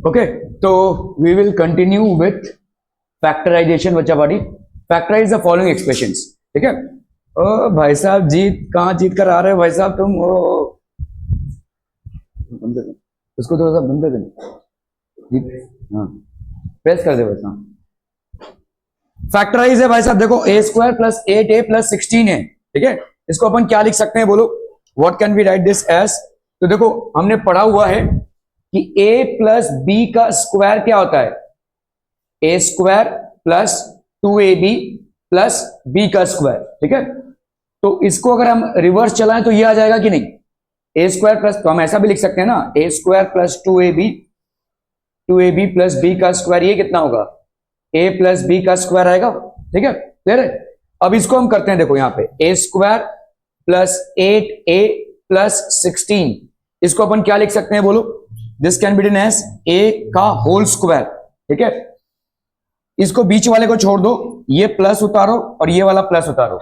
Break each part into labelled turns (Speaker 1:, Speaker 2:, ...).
Speaker 1: Okay, so we will continue with factorization. बच्चा बॉडी factorise the following expressions. ठीक है. ओ भाई साहब जीत कहाँ जीत कर आ रहे हो भाई साहब तुम. ओ उसको थोड़ा सा बंद कर देना. हाँ प्रेस कर दे बस. हाँ फैक्टराइज है भाई साहब. देखो ए स्क्वायर प्लस 8a प्लस 16 है. ठीक है. इसको अपन क्या लिख सकते हैं बोलो. What can we write this as. तो देखो हमने पढ़ा हुआ है कि a प्लस बी का स्क्वायर क्या होता है. A square plus 2ab plus B का स्क्वायर. ठीक है. तो इसको अगर हम रिवर्स चलाएं तो ये आ जाएगा कि नहीं. ए स्क्वायर प्लस, तो हम ऐसा भी लिख सकते हैं ना, A square plus 2ab plus B का स्क्वायर. ये कितना होगा. ए प्लस बी का स्क्वायर आएगा. ठीक है. क्लियर है. अब इसको हम करते हैं. देखो यहां पे A square plus 8a plus 16. इसको अपन क्या लिख सकते हैं बोलो. This can be written as A का होल स्क्वायर. ठीक है. इसको बीच वाले को छोड़ दो, ये प्लस उतारो और ये वाला प्लस उतारो.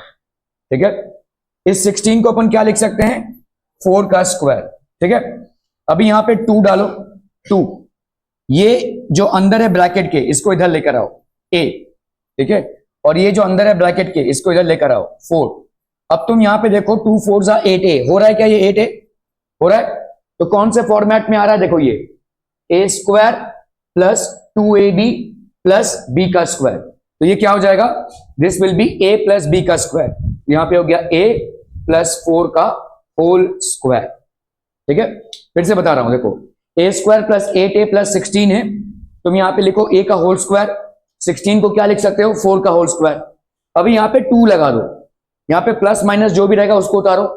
Speaker 1: ठीक है. इस 16 को अपन क्या लिख सकते हैं, 4 का स्क्वायर. ठीक है. अभी यहां पे 2 डालो. 2 ये जो अंदर है ब्रैकेट के इसको इधर लेकर आओ a. ठीक है. और ये जो अंदर है ब्रैकेट के इसको इधर लेकर आओ 4. अब तुम यहां पे देखो 2 4 8a हो रहा है क्या. ये 8a हो रहा है. तो कौन से फॉर्मेट में आ रहा है. देखो ये A square plus 2ab plus B का स्क्वायर. तो ये क्या हो जाएगा. This will be a plus B का स्क्वायर. यहां पे हो गया a प्लस 4 का होल स्क्वायर. ठीक है. फिर से बता रहा हूं. देखो ए स्क्वायर प्लस 8a प्लस 16 है. तुम यहां पे लिखो a का होल स्क्वायर. 16 को क्या लिख सकते हो, 4 का होल स्क्वायर. अभी यहां पे 2 लगा दो. यहां पे प्लस माइनस जो भी रहेगा उसको उतारो.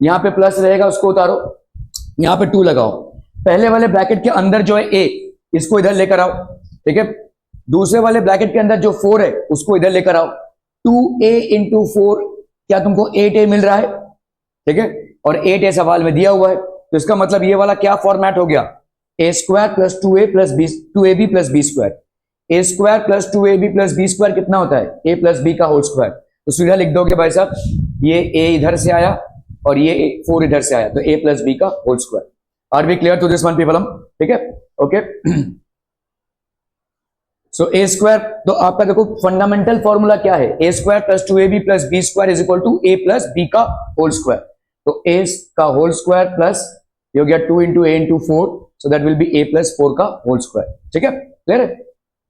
Speaker 1: यहां पे प्लस रहेगा उसको उतारो. यहां पे 2 लगाओ. पहले वाले ब्रैकेट के अंदर जो है a, इसको इधर लेकर आओ. ठीक है. दूसरे वाले ब्रैकेट के अंदर जो 4 है उसको इधर लेकर आओ. 2a इंटू 4 क्या तुमको 8a मिल रहा है. ठीक है. और 8a सवाल में दिया हुआ है. तो इसका मतलब ये वाला क्या फॉर्मेट हो गया, A square plus 2a plus B 2ab plus B square. A square plus 2ab plus B square कितना होता है, a प्लस बी का होल स्क्वायर. तो सीधा लिख दोगे भाई साहब, ये a इधर से आया और ये 4 इधर से आया, तो a प्लस बी का whole square. Are we clear to this one people. ठीक है. ओके. सो ए स्क्वायर, तो आपका देखो फंडामेंटल फॉर्मूला क्या है, A square plus 2ab plus B square is equal to a plus B का होल स्क्वायर. तो a का होल स्क्वायर प्लस ये हो गया 2 into a into 4, so that will be a plus 4 का होल स्क्वायर. ठीक है. क्लियर है.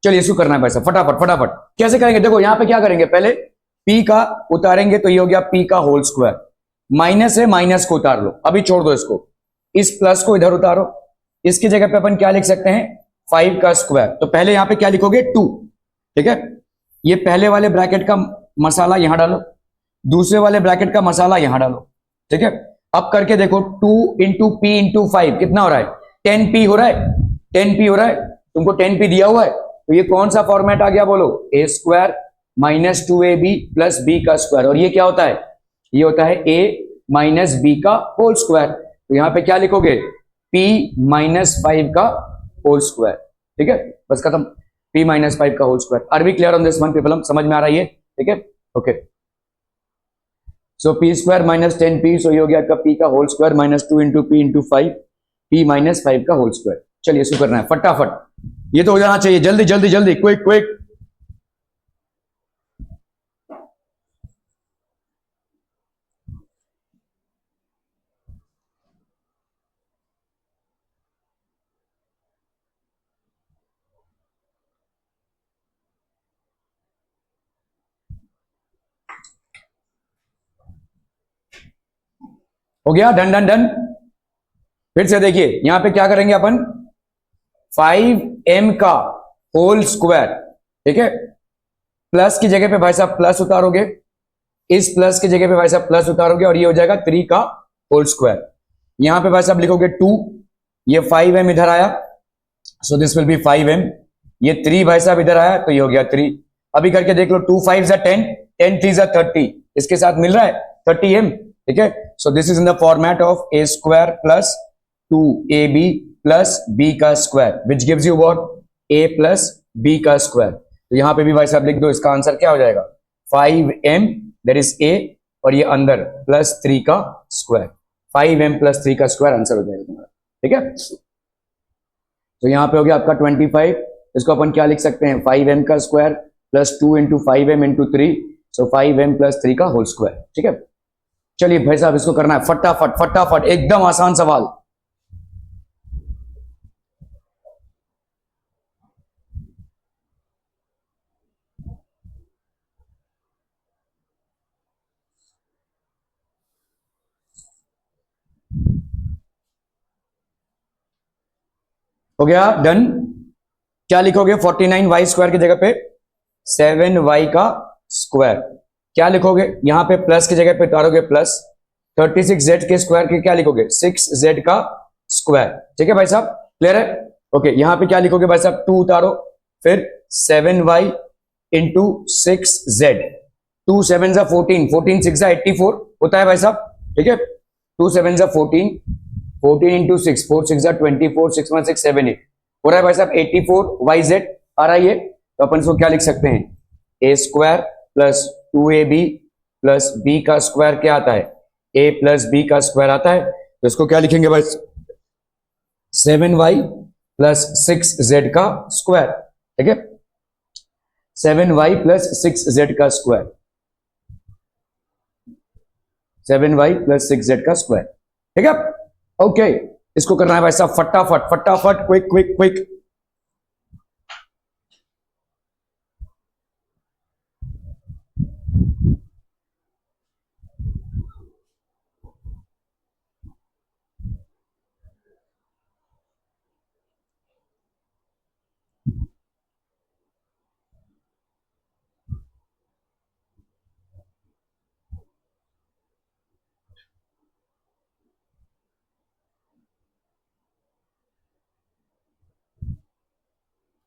Speaker 1: चलिए इसको करना है भाई साहब फटाफट फटाफट. कैसे करेंगे. देखो यहां पे क्या करेंगे, पहले p का उतारेंगे तो ये हो गया p का होल स्क्वायर. माइनस है, माइनस को उतार लो. अभी छोड़ दो इसको. इस प्लस को इधर उतारो. इसकी जगह पे अपन क्या लिख सकते हैं, 5 का स्क्वायर. तो पहले यहां पे क्या लिखोगे, 2. ठीक है. ये पहले वाले ब्रैकेट का मसाला यहां डालो, दूसरे वाले ब्रैकेट का मसाला यहां डालो. ठीक है. अब करके देखो 2 इंटू पी इंटू 5 कितना हो रहा है, 10p हो रहा है. 10p हो रहा है. तुमको 10p दिया हुआ है. तो ये कौन सा फॉर्मेट आ गया बोलो, A square minus 2ab plus B का स्क्वायर. और ये क्या होता है, ये होता है a माइनस बी का होल स्क्वायर. तो यहां पे क्या लिखोगे, p माइनस 5 का होल स्क्वायर. ठीक है. बस खत्म. p माइनस 5 का whole square. Are we clear on this one people. समझ में आ रहा है ये. ठीक है. Okay. So p square minus 10p, so ये हो गया आपका p का whole square minus 2 into p into 5, p minus 5 का होल स्क्वायर. चलिए इसको करना है फटाफट. ये तो हो जाना चाहिए जल्दी जल्दी जल्दी, क्विक क्विक. हो गया. Done done done. फिर से देखिए यहां पे क्या करेंगे अपन, 5m का होल स्क्वायर. ठीक है. प्लस की जगह पे भाई साहब प्लस उतारोगे, इस प्लस की जगह पे भाई साहब प्लस उतारोगे और ये हो जाएगा 3 का होल स्क्वायर. यहां पे भाई साहब लिखोगे 2, ये 5m इधर आया, सो दिस विल बी 5m. ये 3 भाई साहब इधर आया तो ये हो गया 3. अभी करके देख लो, 2 5 10, 10 3 30, इसके साथ मिल रहा है 30m. ठीक है. So this is in the format of A square plus 2ab plus b का square, which gives you what, a plus b का स्क्वायर. तो यहां पे भी भाई साहब लिख दो. इसका आंसर क्या हो जाएगा, 5m दैट इज a, और ये अंदर प्लस 3 का स्क्वायर. 5m प्लस 3 का स्क्वायर आंसर हो जाएगा तुम्हारा. ठीक है. तो यहाँ पे हो गया आपका 25, इसको अपन क्या लिख सकते हैं 5m का square plus 2 into 5m into 3, सो 5m प्लस 3 का होल स्क्वायर। ठीक है, चलिए भाई साहब इसको करना है फटाफट फटाफट, एकदम आसान सवाल। हो गया डन। क्या लिखोगे 49y स्क्वायर की जगह पे 7y का स्क्वायर, क्या लिखोगे यहां पे प्लस की जगह पे उतारोगे प्लस, 36z के स्क्वायर के क्या लिखोगे 6z का स्क्वायर। ठीक है भाई साहब, क्लियर है? ओके, यहां पे क्या लिखोगे भाई साहब 2 उतारो, फिर 7y इंटू 6z, 2 7 जा 14, 14 6 जा 84 होता है भाई साहब। ठीक है, 2 7 जा 14, 14 इंटू 6, 4 6 जा 24, 6 1 6 7 8 हो रहा है भाई साहब 84yz आ रहा है ये। तो अपन इसको क्या लिख सकते हैं a square plus 2ab plus b का स्क्वायर क्या आता है a प्लस b का स्क्वायर आता है। तो इसको क्या लिखेंगे भाई 7y प्लस 6z का स्क्वायर। ठीक है, 7y प्लस 6z का स्क्वायर, 7y प्लस 6z का स्क्वायर। ठीक है, ओके, इसको करना है भाई साहब फटाफट फटाफट, क्विक क्विक क्विक।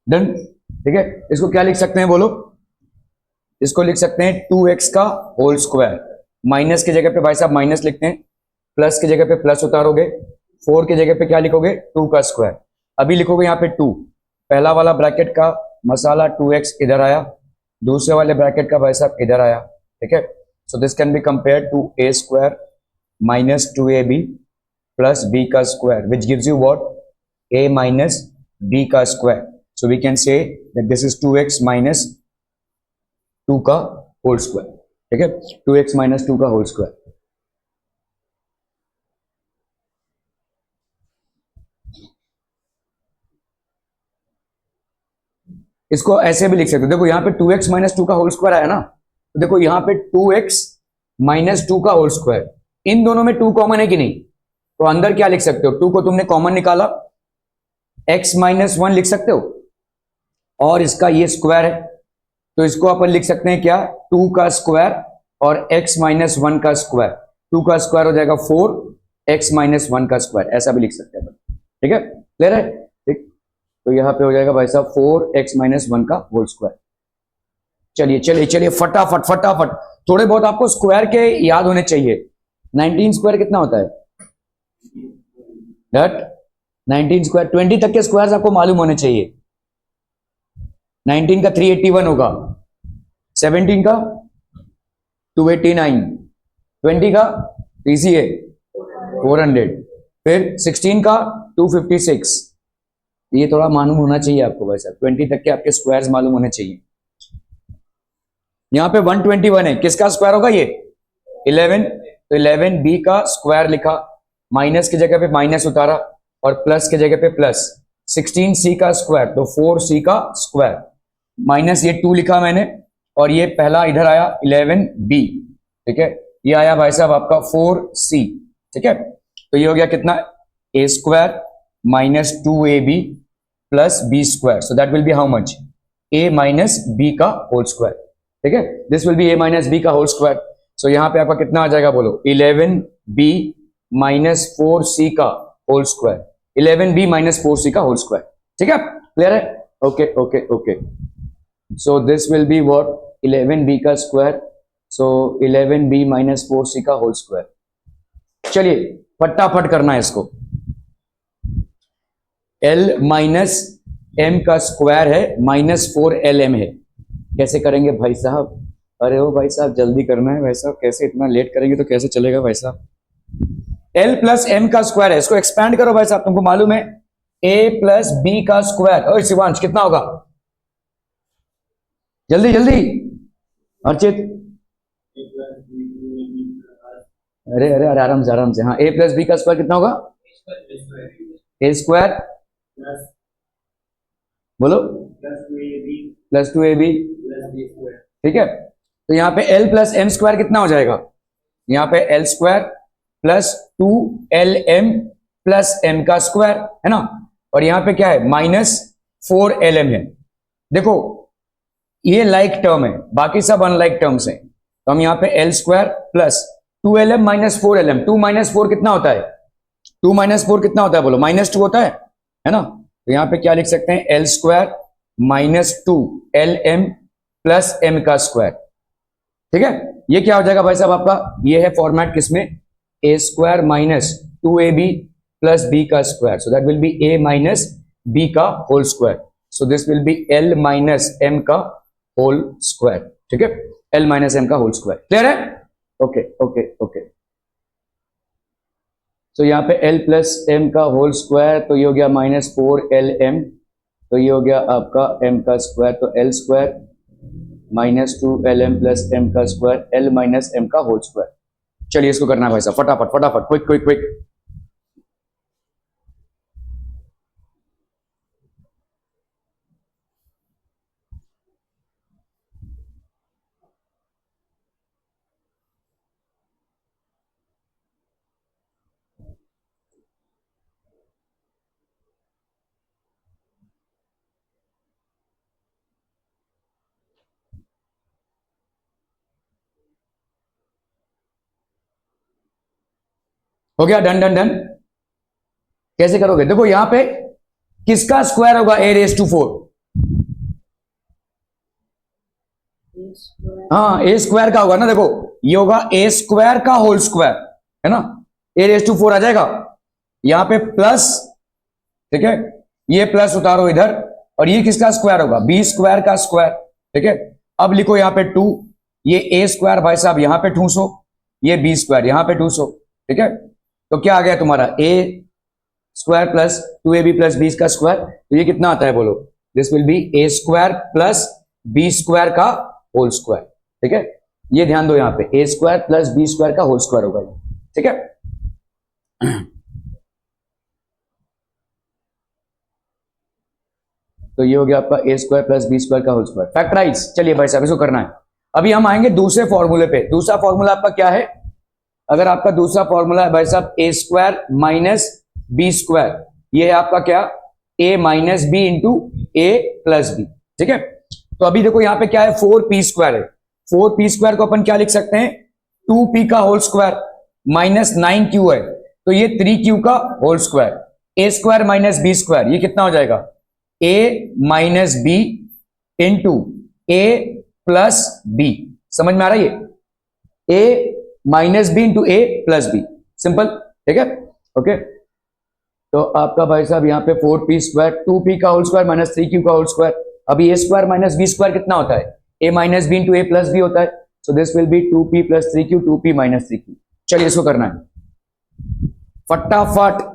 Speaker 1: डन। ठीक है, इसको क्या लिख सकते हैं बोलो, इसको लिख सकते हैं 2x का होल स्क्वायर, माइनस की जगह पे भाई साहब माइनस लिखते हैं, प्लस की जगह पे प्लस उतारोगे, 4 की जगह पे क्या लिखोगे 2 का स्क्वायर। अभी लिखोगे यहाँ पे 2, पहला वाला ब्रैकेट का मसाला 2x इधर आया, दूसरे वाले ब्रैकेट का भाई साहब इधर आया। ठीक है, so this can be compare to a square minus 2ab plus b का square which gives you what a minus b का square. So we can say that this is 2x minus 2 का होल स्क्वायर। ठीक है, 2x minus 2 का whole square. इसको ऐसे भी लिख सकते हो, देखो यहाँ पे 2x minus 2 का होल स्क्वायर आया ना, तो देखो यहाँ पे 2x minus 2 का होल स्क्वायर, इन दोनों में 2 कॉमन है कि नहीं, तो अंदर क्या लिख सकते हो 2 को तुमने कॉमन निकाला, x minus 1 लिख सकते हो, और इसका ये स्क्वायर है, तो इसको अपन लिख सकते हैं क्या 2 का स्क्वायर और x माइनस 1 का स्क्वायर, 2 का स्क्वायर हो जाएगा 4, x माइनस 1 का स्क्वायर, ऐसा भी लिख सकते हैं। ठीक है, क्लियर है? ठीक, तो यहां पे हो जाएगा भाई साहब 4x माइनस 1 का होल स्क्वायर। चलिए चलिए चलिए फटाफट फटाफट, थोड़े बहुत आपको स्क्वायर के याद होने चाहिए। 19 स्क्वायर कितना होता है दैट 19 स्क्वायर, 20 तक के स्क्वायर आपको मालूम होने चाहिए। 19 का 381 होगा, 17 का 289, 20 का इजी है 400, फिर 16 का 256, ये थोड़ा मालूम होना चाहिए आपको भाई साहब, 20 तक के आपके स्क्वायर्स मालूम होने चाहिए। यहां पे 121 है, किसका स्क्वायर होगा ये 11, तो 11b का स्क्वायर लिखा, माइनस की जगह पे माइनस उतारा और प्लस की जगह पे प्लस, 16c का स्क्वायर तो 4c का स्क्वायर, माइनस ये 2 लिखा मैंने, और ये पहला इधर आया 11b। ठीक है, ये आया भाई साहब आपका 4c। ठीक है, तो ये हो गया कितना a square minus 2ab plus b square, so that will be how much a minus b का होल स्क्वायर। ठीक है, this will be a minus b का होल स्क्वायर। सो यहां पे आपका कितना आ जाएगा बोलो 11b माइनस 4c का whole square, 11b minus 4c का होल स्क्वायर। ठीक है, क्लियर है? Okay okay okay, so this will be what 11b का square, so 11b minus 4c का होल स्क्वायर। चलिए फटाफट करना है इसको, l माइनस m का स्क्वायर है माइनस 4lm है, कैसे करेंगे भाई साहब? अरे ओ भाई साहब जल्दी करना है भाई साहब, कैसे इतना लेट करेंगे तो कैसे चलेगा भाई साहब? l प्लस m का स्क्वायर है, इसको एक्सपैंड करो भाई साहब, तुमको मालूम है ए प्लस बी का स्क्वायर। ओए शिवांश कितना होगा, जल्दी जल्दी। अर्चित, अरे अरे अरे आराम से। हाँ, ए प्लस बी का स्क्वायर कितना होगा, ए स्क्वायर बोलो प्लस टू ए बी, ठीक है। तो यहाँ पे एल प्लस एम स्क्वायर कितना हो जाएगा, यहाँ पे L square plus two L M plus M का स्क्वायर है ना, और यहाँ पे क्या है माइनस फोर एल एम है। देखो ये लाइक टर्म है, बाकी सब अनलाइक टर्म्स हैं, तो हम यहाँ पे L square plus two L M minus four L M, two minus four कितना होता है, टू माइनस फोर कितना होता है बोलो, माइनस टू होता है ना। तो यहाँ पे क्या लिख सकते हैं, L square minus two L M plus M का स्क्वायर, ठीक है। ये क्या हो जाएगा भाई साहब आपका, ये है फॉर्मेट किसमें, A square minus two A B plus B का square, so that will be A minus B का whole square, so this will be L minus M का होल स्क्वायर, ठीक है, एल माइनस एम का whole square, clear है। Okay okay okay, तो यहाँ पे एल प्लस एम का होल स्क्वायर, तो ये हो गया माइनस फोर एल एम, तो ये हो गया आपका एम का स्क्वायर, तो L square minus two L M plus M का स्क्वायर, एल माइनस एम का होल स्क्वायर। चलिए इसको करना है भाई साहब, फटाफट फटाफट, क्विक क्विक क्विक। हो गया, डन डन डन। कैसे करोगे, देखो यहां पे किसका स्क्वायर होगा, ए रेस टू फोर, हाँ ए स्क्वायर का होगा ना, देखो ये होगा ए स्क्वायर का होल स्क्वायर है ना, ए रेस टू फोर आ जाएगा, यहां पे प्लस, ठीक है, ये प्लस उतारो इधर, और ये किसका स्क्वायर होगा, बी स्क्वायर का स्क्वायर, ठीक है। अब लिखो यहां पे टू, ये ए स्क्वायर भाई साहब यहां पे ठूसो, ये बी स्क्वायर यहां पे ठूसो, ठीक है। तो क्या आ गया तुम्हारा, A square plus two A B plus B का स्क्वायर, तो ये कितना आता है बोलो, this will be A square plus B square का होल स्क्वायर, ठीक है। ये ध्यान दो, यहां पे A square plus B square का होल स्क्वायर होगा, ठीक है। तो ये हो गया आपका A square plus B square का होल स्क्वायर, फैक्टराइज। चलिए भाई साहब इसको करना है, अभी हम आएंगे दूसरे फॉर्मूले पे। दूसरा फॉर्मूला आपका क्या है, अगर आपका दूसरा फॉर्मूला है भाई साहब A square minus B square, ये है आपका क्या, A minus B into A plus B, ठीक है। तो अभी देखो यहां पे क्या है, फोर पी स्क्वायर है, फोर पी स्क्वायर को अपन क्या लिख सकते हैं, टू पी का whole square minus nine Q है, तो ये थ्री क्यू का whole square, A square minus B square, ये कितना हो जाएगा, A minus B into A plus B, समझ में आ रहा है, ये A minus B into A plus B, simple, ठीक है। ओके, तो आपका भाई साहब यहाँ पे four P square, two P का whole square minus three Q का होल स्क्वायर, अभी A square minus B square कितना होता है, A minus B into A plus B होता है, so this will be two P plus three Q, two P minus three Q. चलिए इसको करना है फटाफट।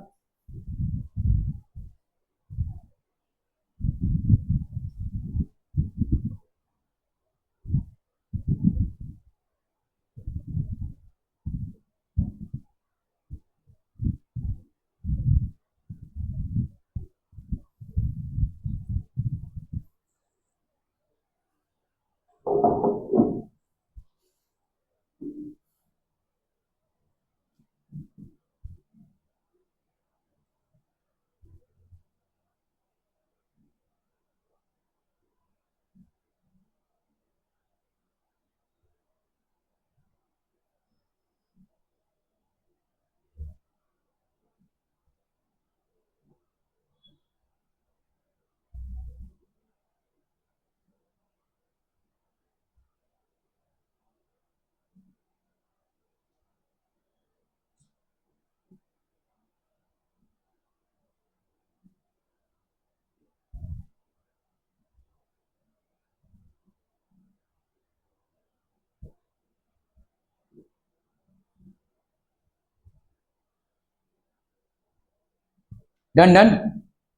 Speaker 1: डन डन,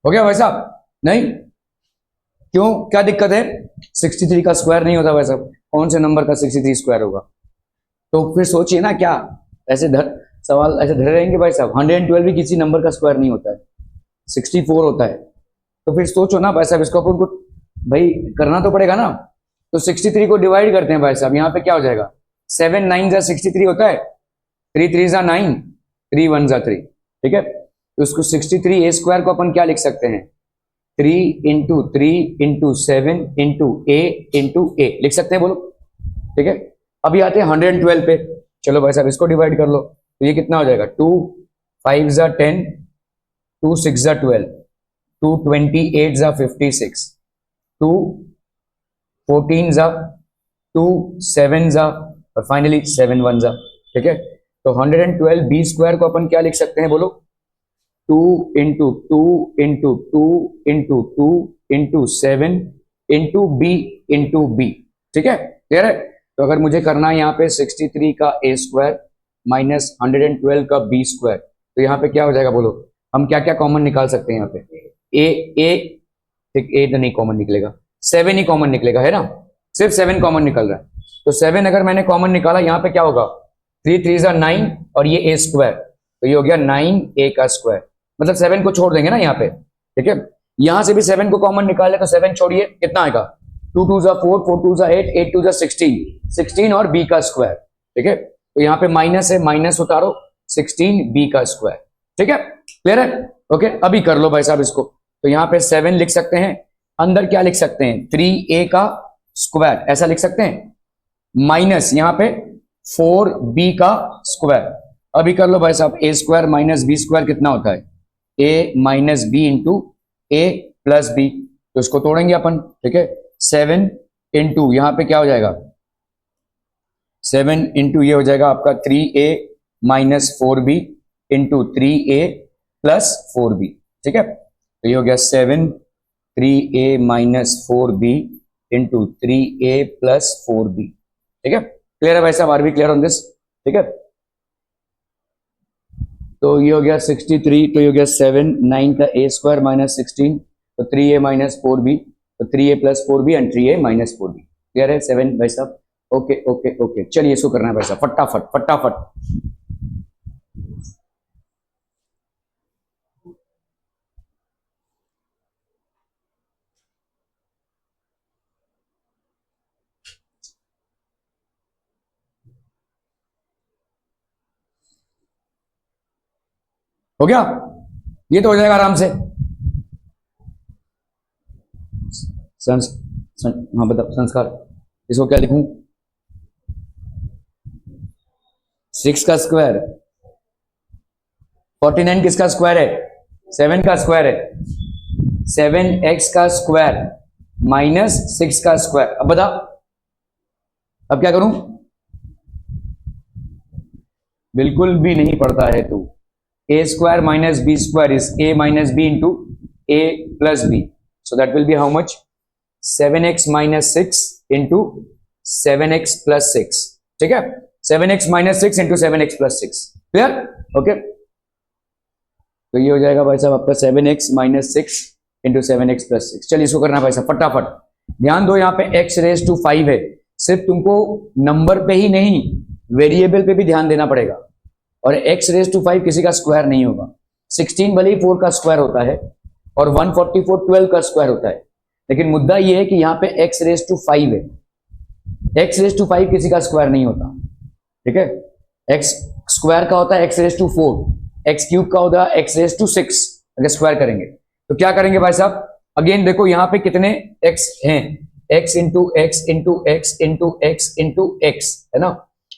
Speaker 1: हो गया भाई साहब? नहीं? क्यों, क्या दिक्कत है? 63 का स्क्वायर नहीं होता भाई साहब, कौन से नंबर का 63 स्क्वायर होगा? तो फिर सोचिए ना, क्या ऐसे सवाल ऐसे धरे रहेंगे भाई साहब? 112 भी किसी नंबर का स्क्वायर नहीं होता है, 64 होता है। तो फिर सोचो ना भाई साहब, इसको अपन को भाई करना तो पड़ेगा ना। तो 63 को डिवाइड करते हैं भाई साहब, यहाँ पे क्या हो जाएगा? 7 9 जा 63 होता है, 3 3 जा 9, 3 1 जा 3, ठीक है। तो उसको 63 ए स्क्वायर को अपन क्या लिख सकते हैं? 3 इंटू 3 इंटू 7 इंटू ए लिख सकते हैं, बोलो, ठीक है। अभी आते हैं 112 पे। चलो भाई साहब इसको डिवाइड कर लो, तो ये कितना हो जाएगा? 2 5 जा 10, 2 6 जा 12, 2 28 जा 56, 2 14 जा, 2 7 जा, और फाइनली 7 1 जा, ठीक है। तो 112 बी स्क्वायर को अपन क्या लिख सकते हैं, बोलो? 2 into 2 into 2 into 2 into 7 into B, ठीक है, क्लियर है? तो अगर मुझे करना है यहाँ पे 63 का ए स्क्वायर माइनस 112 का बी स्क्वायर, तो यहाँ पे क्या हो जाएगा, बोलो? हम क्या क्या कॉमन निकाल सकते हैं यहाँ पे? ए ठीक, ए तो नहीं कॉमन निकलेगा, 7 ही कॉमन निकलेगा, है ना? सिर्फ 7 कॉमन निकल रहा है। तो 7 अगर मैंने कॉमन निकाला, यहाँ पे क्या होगा? 3 3 जा 9, और ये ए स्क्वायर, तो ये हो गया 9 ए का स्क्वायर, मतलब 7 को छोड़ देंगे ना यहाँ पे, ठीक है। यहां से भी 7 को कॉमन निकाले तो 7 छोड़िए, कितना आएगा? 2 2 जा 4, 4 2 जा 8, 8 2 जा 16 और बी का स्क्वायर, ठीक है। तो यहाँ पे माइनस है, माइनस उतारो, 16 बी का स्क्वायर, ठीक है, क्लियर है? ओके, अभी कर लो भाई साहब इसको। तो यहाँ पे 7 लिख सकते हैं, अंदर क्या लिख सकते हैं? 3a का स्क्वायर, ऐसा लिख सकते हैं, माइनस यहाँ पे 4b का स्क्वायर। अभी कर लो भाई साहब, A square minus B square कितना होता है? A minus B into A plus B, तो इसको तोड़ेंगे अपन, ठीक है। 7 इंटू यहाँ पे क्या हो जाएगा? 7 इंटू ये हो जाएगा आपका 3a minus 4b into 3a plus 4b, ठीक है। तो ये हो गया 7 3a minus 4b into 3a plus 4b, ठीक है, क्लियर है भाई साहब? Are we clear on this, ठीक है। तो ये हो गया 63, तो ये हो गया 7 9 का ए स्क्वायर माइनस 16, तो 3a माइनस 4b, तो 3a plus 4b and 3a minus 4b, clear है 7 भाई साहब? ओके ओके ओके, चलिए इसको करना है भाई साहब, फटाफट फटाफट। हो गया? ये तो हो जाएगा आराम से। हाँ बताओ, संस्कार, इसको क्या लिखूं? 6 का स्क्वायर, 49 किसका स्क्वायर है? 7 का स्क्वायर है, 7x का स्क्वायर माइनस 6 का स्क्वायर। अब बता, अब क्या करूं? बिल्कुल भी नहीं पढ़ता है तू। A square minus B square is A minus B into A plus B, so that will be how much? 7x minus 6 into 7x plus 6, ठीक है। 7x minus 6 into 7x plus 6, clear? Okay, तो ये हो जाएगा भाई साहब आपका 7x minus 6 into 7x plus 6। चलिए इसको करना भाई साहब फटाफट। ध्यान दो, यहाँ पे x रेज टू 5 है, सिर्फ तुमको नंबर पे ही नहीं, वेरिएबल पे भी ध्यान देना पड़ेगा। और x रेज टू 5 किसी का स्क्वायर नहीं होगा। 16 भले ही 4 का स्क्वायर होता है और 144 12 का स्क्वायर होता है, लेकिन मुद्दा ये है कि यहाँ पे x रेज टू 5 है। x रेज टू 5 किसी का स्क्वायर नहीं होता, ठीक है। x स्क्वायर का होता है x raise to 4, x cube का होगा एक्स रेज टू 6। अगर स्क्वायर करेंगे तो क्या करेंगे भाई साहब? अगेन देखो यहाँ पे कितने x हैं, x into x into x into x into x, है ना।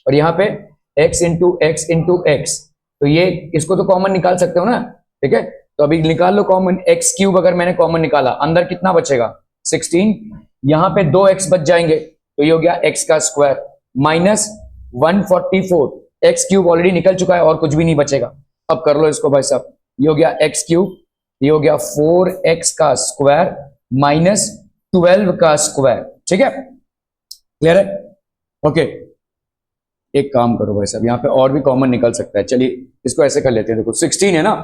Speaker 1: और यहाँ पे x into x into x, तो ये इसको तो कॉमन निकाल सकते हो ना, ठीक है। तो अभी निकाल लो कॉमन, एक्स क्यूब अगर मैंने कॉमन निकाला, अंदर कितना बचेगा? 16, यहाँ पे 2x बच जाएंगे, तो ये हो गया x का square minus 144, x cube already निकल चुका है और कुछ भी नहीं बचेगा। अब कर लो इसको भाई साहब, ये हो गया एक्स क्यूब, ये हो गया 4x का स्क्वायर माइनस 12 का स्क्वायर, ठीक है, क्लियर है? ओके, एक काम करो भाई साहब, यहाँ पे और भी कॉमन निकल सकता है। चलिए इसको ऐसे कर लेते हैं, देखो 16 है ना,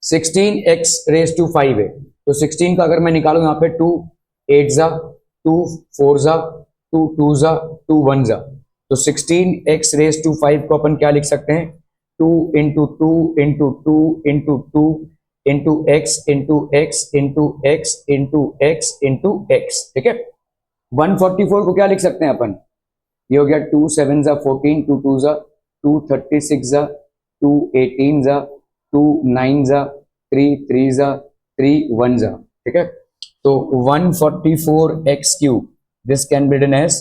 Speaker 1: 16x⁵ है, तो 16 का अगर मैं निकालूं यहाँ पे 2 8 जा 2 4 जा 2 2 जा 2 1 जा, तो 16x⁵ को अपन क्या लिख सकते हैं, 2 into 2 into 2 into 2 into x into x into x into x into x, ठीक है। 144 को क्या लिख सकते हैं अपन, ये हो गया 2 7 जा 14 2 2 जा 2 36 जा 2 18 जा 2 9 जा 3 3 जा 3 1 जा, ठीक है। तो 144x³ this can be written as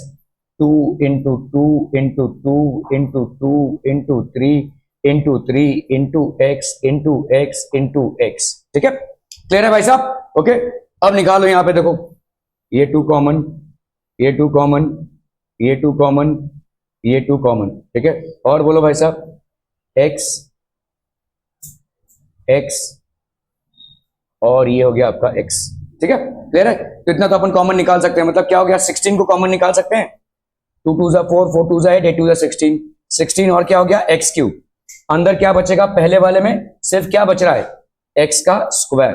Speaker 1: 2 into 2 into 2 into 2 into 3 into 3 into x into x into x, ठीक है। क्लियर है भाई साहब? ओके, अब निकालो यहाँ पे देखो, ये 2 कॉमन, ये 2 कॉमन, ये 2 कॉमन, ये 2 कॉमन, ठीक है। और बोलो भाई साहब, x x और ये हो गया आपका x, ठीक है। क्लियर है? तो इतना तो अपन कॉमन निकाल सकते हैं, मतलब क्या हो गया, 16 को कॉमन निकाल सकते हैं, 2 2 जा 4 4 2 जा 8 8 2 जा 16 16 और क्या हो गया x³। अंदर क्या बचेगा, पहले वाले में सिर्फ क्या बच रहा है, x का स्क्वायर,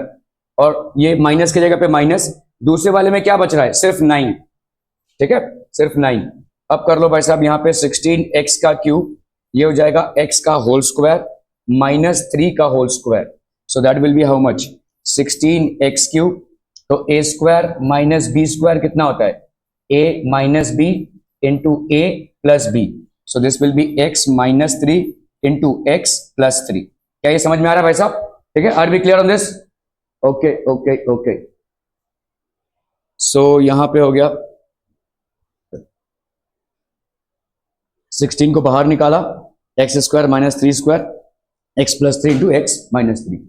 Speaker 1: और ये माइनस की जगह पे माइनस, दूसरे वाले में क्या बच रहा है, सिर्फ 9, ठीक है, सिर्फ 9। अब कर लो भाई साहब यहाँ पे 16x³, ये हो जाएगा x का होल स्क्वायर माइनस 3 का whole square, so that will be how much, 16x³। तो a² माइनस b² कितना होता है, a minus b into a plus b, so this will be x minus 3 into x plus 3। क्या ये समझ में आ रहा है भाई साहब? ठीक है, are we clear on this? Okay okay okay, so यहां पे हो गया 16 को बाहर निकाला, x² minus 3² x plus 3 into x minus 3।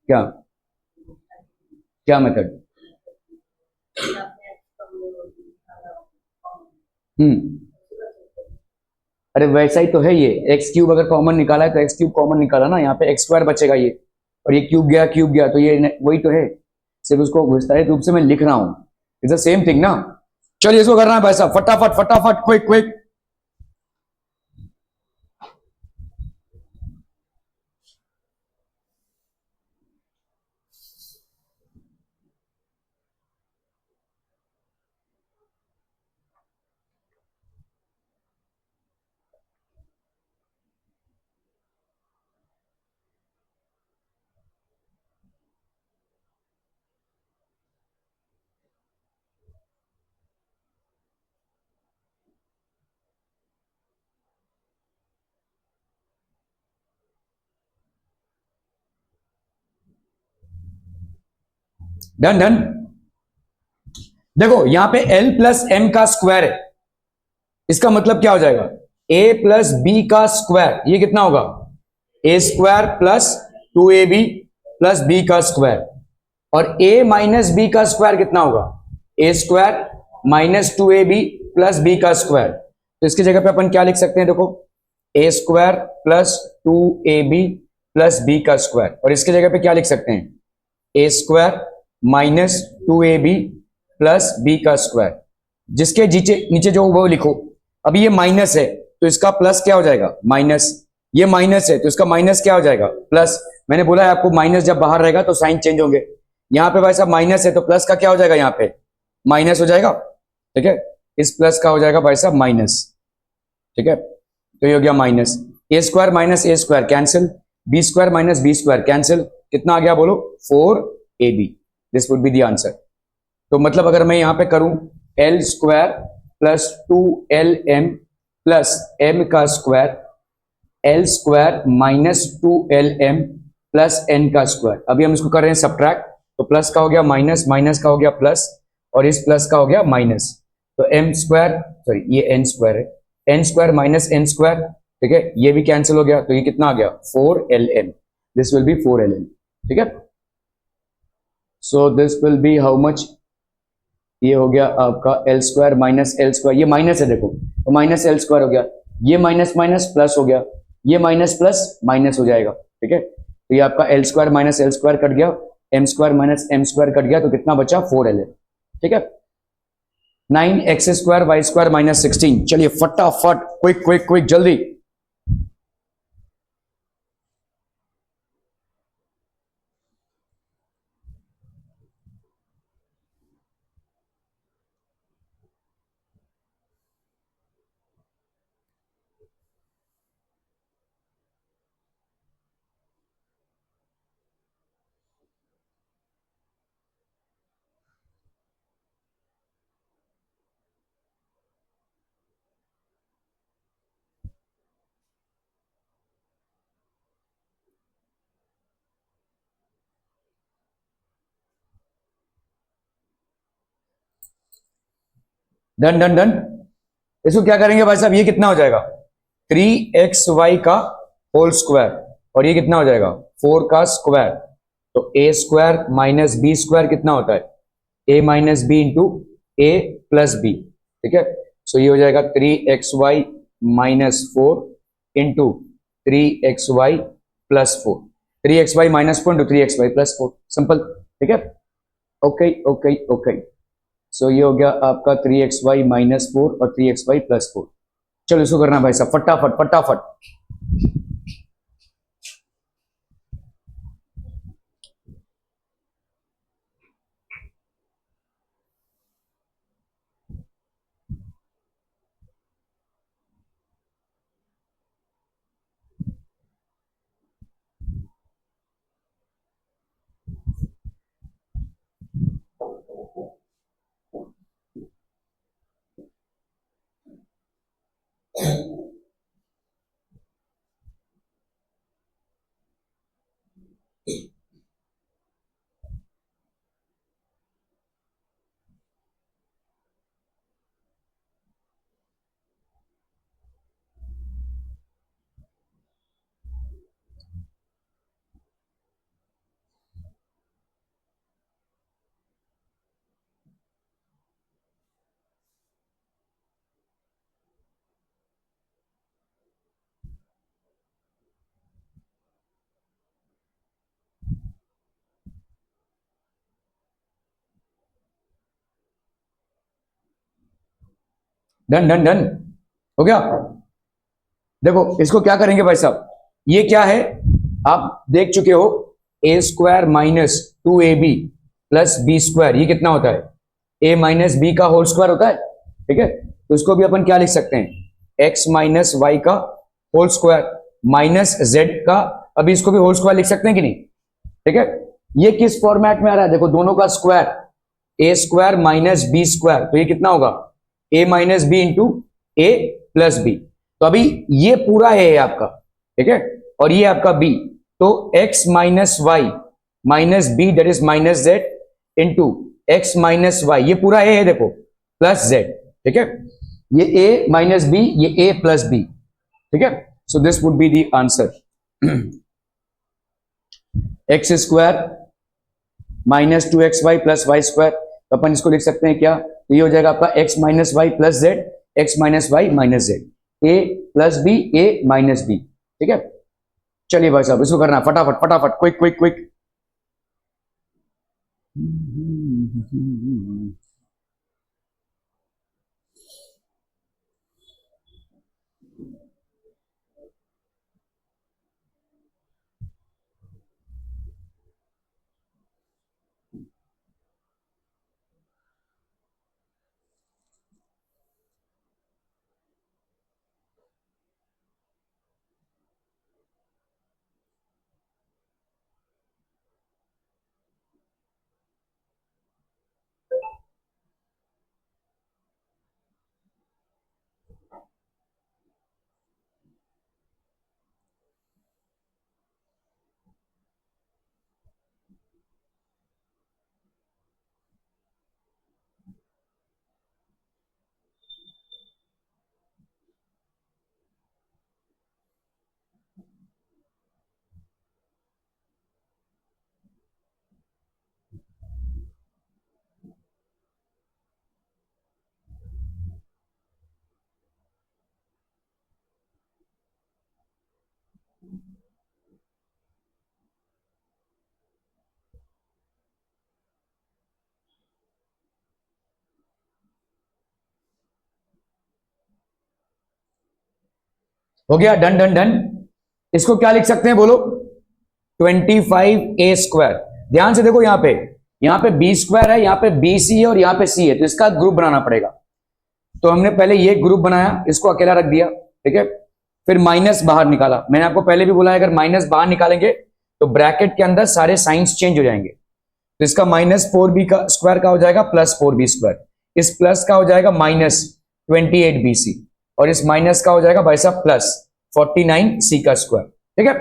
Speaker 1: क्या क्या मेथड? अरे वैसा ही तो है, ये x³ अगर कॉमन निकाला है तो x³ कॉमन निकाला ना, यहाँ पे x² बचेगा ये, और ये क्यूब गया तो ये वही तो है, सिर्फ उसको विस्तारित रूप से मैं लिख रहा हूं, इट्स द सेम थिंग ना। चलिए इसको करना है भाई साहब, फटाफट फटाफट, क्विक क्विक। Done done. देखो यहां पे l प्लस m का स्क्वायर है, इसका मतलब क्या हो जाएगा, a प्लस b का स्क्वायर, ये कितना होगा, a² plus 2ab plus b का स्क्वायर, और a माइनस b का स्क्वायर कितना होगा, a² minus 2ab plus b का स्क्वायर। तो इसकी जगह पे अपन क्या लिख सकते हैं, देखो a² plus 2ab plus b का स्क्वायर, और इसकी जगह पे क्या लिख सकते हैं, a² minus 2ab plus b का स्क्वायर, जिसके नीचे जो वो लिखो। अभी ये माइनस है तो इसका प्लस क्या हो जाएगा, माइनस, ये माइनस है तो इसका माइनस क्या हो जाएगा, प्लस। मैंने बोला है आपको, माइनस जब बाहर रहेगा तो साइन चेंज होंगे, यहाँ पे भाई साहब माइनस है तो प्लस का क्या हो जाएगा, यहाँ पे माइनस हो जाएगा, ठीक है, इस प्लस का हो जाएगा भाई साहब माइनस, ठीक है। तो ये हो गया minus, a² minus a² cancel, b² minus b² cancel, कितना आ गया बोलो, 4ab, this would be the answer. तो मतलब अगर मैं यहां पे करूं l² plus 2lm plus m का square, l² minus 2lm plus n का स्क्वायर, अभी हम इसको कर रहे हैं सब्ट्रैक्ट, तो प्लस का हो गया माइनस, माइनस का हो गया प्लस, और इस प्लस का हो गया माइनस, तो m², सॉरी ये n² है, n² माइनस n², ठीक है, ये भी कैंसिल हो गया, तो ये कितना आ गया, 4lm, this will B 4lm, ठीक है। So this will be how much, ये हो गया आपका l² माइनस l², ये माइनस है देखो, तो माइनस l² हो गया, ये माइनस माइनस प्लस हो गया, ये माइनस प्लस माइनस हो जाएगा, ठीक है। तो ये आपका l² माइनस l² कट गया, m² माइनस m² कट गया, तो कितना बचा, 4lm, ठीक है। 9x² y² माइनस 16, चलिए फटाफट, क्विक क्विक क्विक जल्दी। Done done done. इसको क्या करेंगे भाई साहब, ये कितना हो जाएगा 3xy का होल स्क्वायर, और ये कितना हो जाएगा 4 का स्क्वायर। तो ए स्क्वायर माइनस बी स्क्वायर कितना होता है, A minus B into A plus B. ठीक है, सो ये हो जाएगा 3xy minus 4 into 3xy plus 4, 3xy minus 4 into 3xy plus 4, simple. ठीक है, ओके ओके ओके। सो ये हो गया आपका 3xy माइनस 4 और 3xy प्लस 4। चलो इसको करना भाई साहब फटाफट फटाफट। डन डन डन हो गया। देखो इसको क्या करेंगे भाई साहब, ये क्या है आप देख चुके हो, A square minus 2ab plus B square, ये कितना होता है ए माइनस बी का होल स्क्वायर होता है। ठीक है, तो इसको भी अपन क्या लिख सकते हैं, एक्स माइनस वाई का होल स्क्वायर माइनस जेड का, अभी इसको भी होल स्क्वायर लिख सकते हैं कि नहीं। ठीक है, ये किस फॉर्मेट में आ रहा है, देखो दोनों का square, A square minus B square, तो ये कितना होगा ए minus B into A plus B. तो अभी ये पूरा ए है आपका, ठीक है, और ये आपका बी, तो x minus Y minus b that is minus z into x minus y, ये पूरा ए है देखो, प्लस जेड। ठीक है, ये ए माइनस बी, ये ए प्लस बी। ठीक है, so this would be the answer. X square minus 2xy plus y square, तो अपन इसको लिख सकते हैं क्या, तो ये हो जाएगा आपका X minus Y plus Z, X minus Y minus Z, A plus B A minus B. ठीक है, चलिए भाई साहब इसको करना फटाफट फटाफट, क्विक क्विक क्विक। हो गया, डन डन डन। इसको क्या लिख सकते हैं बोलो, 25a स्क्वायर। ध्यान से देखो यहाँ पे बी स्क्वायर है, यहाँ पे बी सी है और यहाँ पे सी है, तो इसका ग्रुप बनाना पड़ेगा। तो हमने पहले ये ग्रुप बनाया, इसको अकेला रख दिया। ठीक है, फिर माइनस बाहर निकाला, मैंने आपको पहले भी बोला है अगर माइनस बाहर निकालेंगे तो ब्रैकेट के अंदर सारे साइंस चेंज हो जाएंगे। तो इसका माइनस 4b का स्क्वायर का हो जाएगा प्लस 4b स्क्वायर, इस प्लस का हो जाएगा माइनस 28bc, और इस माइनस का हो जाएगा भाई साहब प्लस 49c का स्क्वायर। ठीक है,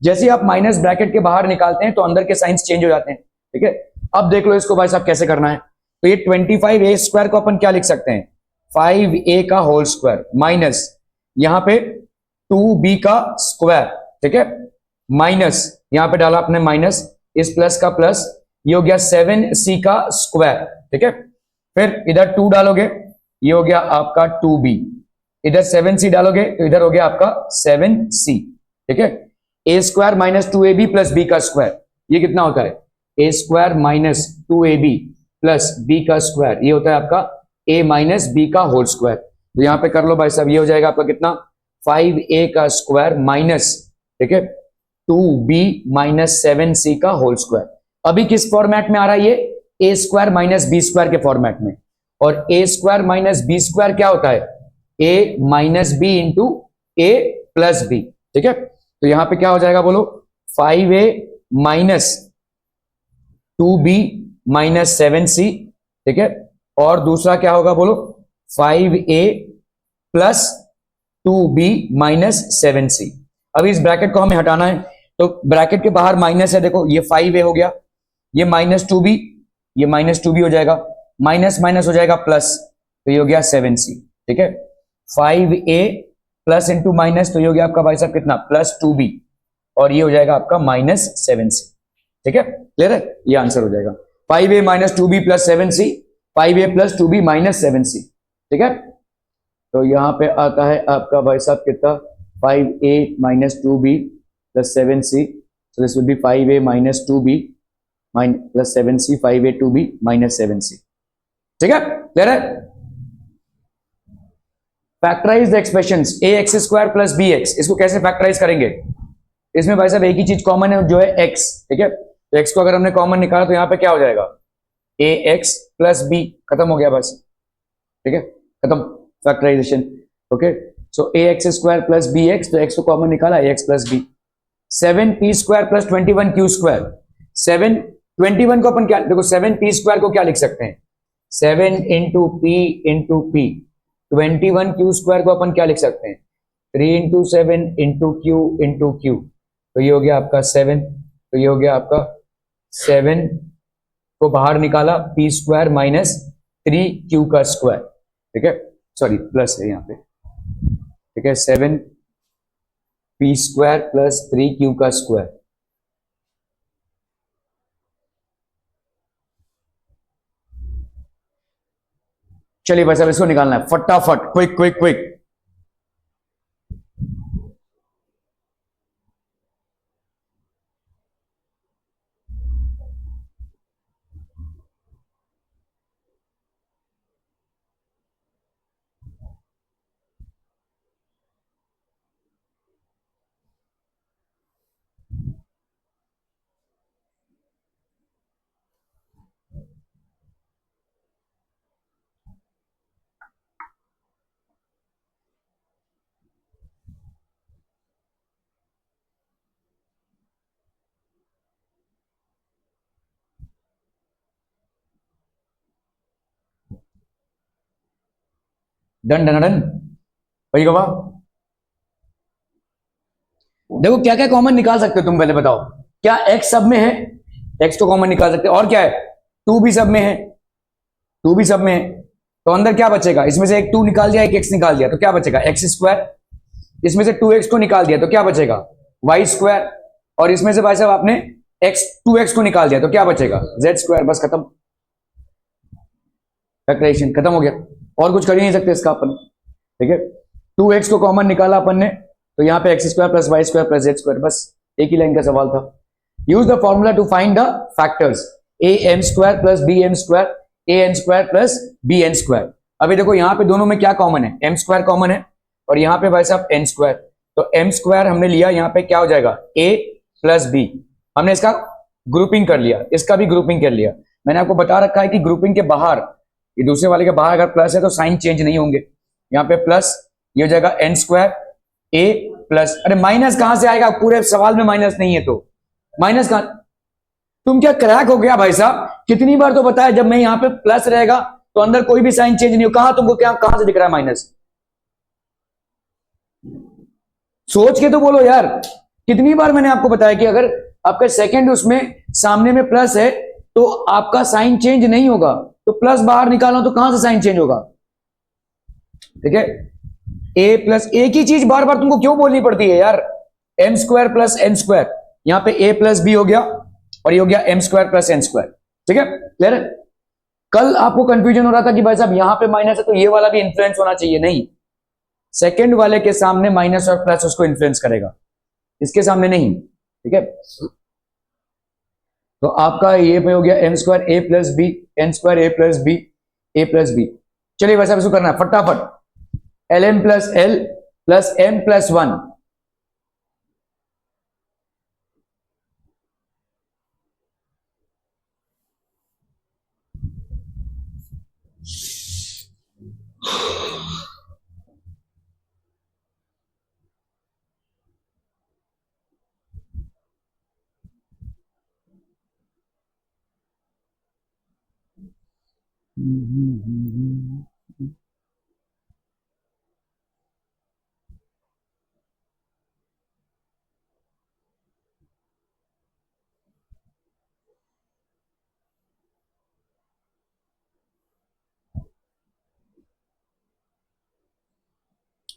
Speaker 1: जैसे ही आप माइनस ब्रैकेट के बाहर निकालते हैं तो अंदर के साइंस चेंज हो जाते हैं। ठीक है, अब देख लो इसको भाई साहब कैसे करना है। तो ये 25a स्क्वायर को अपन क्या लिख सकते हैं, 5a का होल स्क्वायर माइनस यहां पे 2b का स्क्वायर, ठीक है, माइनस यहां पे डाला आपने माइनस, इस प्लस का प्लस, ये हो गया 7c का स्क्वायर, ठीक है। फिर इधर 2 डालोगे, ये हो गया आपका 2b, इधर 7c डालोगे तो इधर हो गया आपका 7c, ठीक है। a square minus 2ab plus b का स्क्वायर, ये कितना होता है, a square minus 2ab plus b का स्क्वायर, ये होता है आपका a माइनस b का होल स्क्वायर। तो यहां पे कर लो भाई साहब, ये हो जाएगा आपका कितना, 5a का स्क्वायर माइनस, ठीक है, 2b माइनस 7c का होल स्क्वायर। अभी किस फॉर्मेट में आ रहा है ये, a square minus b square के फॉर्मेट में। और a square minus b square क्या होता है, a minus b into a plus b, ठीक है। तो यहां पे क्या हो जाएगा बोलो, 5a minus 2b minus 7c, ठीक है। और दूसरा क्या होगा बोलो, 5a plus 2b minus 7c। अभी इस ब्रैकेट को हमें हटाना है, तो ब्रैकेट के बाहर माइनस है, देखो ये 5a हो गया, ये माइनस 2b, ये माइनस 2b हो जाएगा, माइनस माइनस हो जाएगा प्लस, तो ये हो गया 7c, ठीक है। 5a प्लस इंटू माइनस, तो ये हो गया आपका भाई साहब कितना, प्लस 2b, और ये हो जाएगा आपका माइनस 7c, ठीक है। क्लियर है, ये आंसर हो जाएगा 5a minus 2b plus 7c, 5a plus 2b minus 7c, ठीक है। तो यहां पे आता है आपका भाई साहब कितना, 5a minus 2b plus 7c, so this will be 5a minus 2b plus 7c, 5a 2b minus 7c, ठीक है, क्लियर है। Factorise the expressions ax square plus bx, इसको कैसे फैक्टराइज करेंगे, इसमें भाई साहब एक ही चीज कॉमन है जो है x, ठीक है। तो x को अगर हमने कॉमन निकाला तो यहां पे क्या हो जाएगा, ax प्लस b, खत्म हो गया बस, ठीक है, खत्म फैक्टराइजेशन, ओके। सो ax स्क्वायर प्लस bx, तो x को कॉमन निकाला, ax plus b। 7p square plus 21q square, 21 को अपन क्या, देखो 7p स्क्वायर को क्या लिख सकते हैं, 7 into p into p। 21q square को अपन क्या लिख सकते हैं, 3 into 7 into q into q, तो ये हो गया आपका 7, तो ये हो गया आपका 7 को बाहर निकाला, p स्क्वायर माइनस 3q का स्क्वायर, ठीक है, सॉरी प्लस है यहाँ पे, ठीक है, 7p स्क्वायर प्लस 3q का स्क्वायर। चलिए भाई साहब इसको निकालना है फटाफट, quick quick quick. Done done done भाई गवा, देखो क्या क्या कॉमन निकाल सकते हो तुम, पहले बताओ क्या x सब में है, x को कॉमन निकाल सकते हो, और क्या है 2 भी सब में है, 2 भी सब में है, तो अंदर क्या बचेगा, इसमें से एक 2 निकाल दिया, एक x निकाल दिया, तो क्या बचेगा x स्क्वायर, इसमें से 2x को निकाल दिया तो क्या बचेगा y स्क्वायर, और इसमें से भाई साहब आपने x 2x को निकाल दिया तो क्या बचेगा z स्क्वायर, बस खत्म, फैक्टराइजेशन खत्म हो गया, और कुछ कर ही नहीं सकते इसका अपन, ठीक है। 2x को कॉमन निकाला अपन ने, तो यहाँ पे x square plus y square plus z square, बस एक ही लाइन का सवाल था। Use the formula to find the factors, a m square plus b m square, a n square plus b n square. अभी देखो यहाँ पे दोनों में क्या कॉमन है, एम स्क्वायर कॉमन है, और यहाँ पे भाई साहब एन स्क्वायर, तो एम स्क्वायर हमने लिया, यहाँ पे क्या हो जाएगा ए प्लस बी, हमने इसका ग्रुपिंग कर लिया, इसका भी ग्रुपिंग कर लिया। मैंने आपको बता रखा है कि ग्रुपिंग के बाहर, ये दूसरे वाले के बाहर अगर प्लस है तो साइन चेंज नहीं होंगे, यहाँ पे प्लस, ये हो जाएगा एन स्क्वायर ए प्लस, अरे माइनस कहां से आएगा, पूरे सवाल में माइनस नहीं है तो माइनस कहां, तुम क्या क्रैक हो गया भाई साहब, कितनी बार तो बताया जब मैं यहाँ पे प्लस रहेगा तो अंदर कोई भी साइन चेंज नहीं हो, कहां तुमको क्या कहां से दिख रहा है माइनस, सोच के तो बोलो यार। कितनी बार मैंने आपको बताया कि अगर आपका सेकंड उसमें सामने में प्लस है तो आपका साइन चेंज नहीं होगा, तो प्लस बाहर निकालो तो कहां से साइन चेंज होगा, ठीक है। ए प्लस, एक ही चीज बार बार तुमको क्यों बोलनी पड़ती है यार, m square plus n square, यहां पे ए प्लस बी हो गया और ये हो गया m square plus n square. ठीक है, क्लियर है। कल आपको कंफ्यूजन हो रहा था कि भाई साहब यहां पे माइनस है तो ये वाला भी इन्फ्लुएंस होना चाहिए, नहीं, सेकंड वाले के सामने माइनस और प्लस उसको इन्फ्लुएंस करेगा, इसके सामने नहीं। ठीक है, तो आपका ये पे हो गया m square a plus b, n square a plus B, a plus b. चलिए वैसा इसको करना है फटाफट, l M plus l plus m plus one.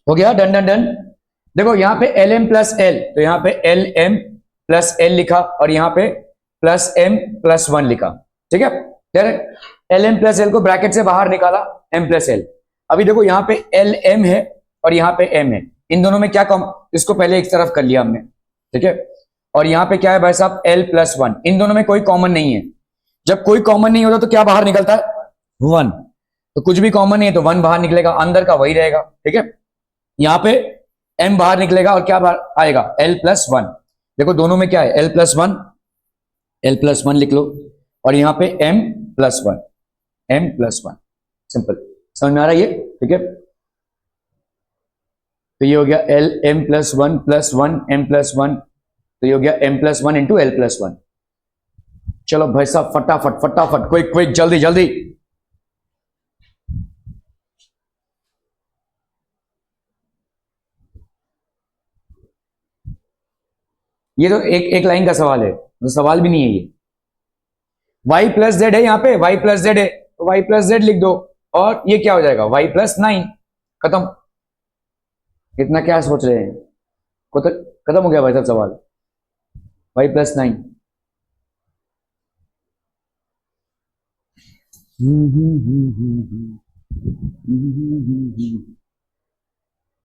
Speaker 1: हो गया, डन डन डन। देखो यहां पे एल एम प्लस एल, तो यहां पे एल एम प्लस एल लिखा और यहां पे प्लस एम प्लस वन लिखा। ठीक है, एल एम प्लस एल को ब्रैकेट से बाहर निकाला, एम प्लस एल। अभी देखो यहां पे एल एम है और यहां पे एम है, इन दोनों में क्या कम, इसको पहले एक तरफ कर लिया हमने। ठीक है, और यहां पे क्या है भाई साहब, एल प्लस वन, इन दोनों में कोई कॉमन नहीं है। जब कोई कॉमन नहीं होता तो क्या बाहर निकलता है, वन। तो कुछ भी कॉमन नहीं है तो वन बाहर निकलेगा, अंदर का वही रहेगा। ठीक है, यहां पे m बाहर निकलेगा और क्या बाहर आएगा, l प्लस वन। देखो दोनों में क्या है, l plus one, l plus one लिख लो, और यहां पे m plus one, m plus one. Simple, समझ में आ रहा है ये। ठीक है, तो ये हो गया l m plus one plus one m plus one, तो ये हो गया m plus one into l plus one. चलो भाई साहब फटाफट फटाफट, क्विक क्विक, जल्दी जल्दी। ये तो एक लाइन का सवाल है, तो सवाल भी नहीं है ये। y प्लस जेड है, यहाँ पे y प्लस जेड है तो y प्लस जेड लिख दो, और ये क्या हो जाएगा y प्लस नाइन, खत्म। इतना क्या सोच रहे हैं, खत्म हो गया भाई साहब सवाल, y प्लस नाइन।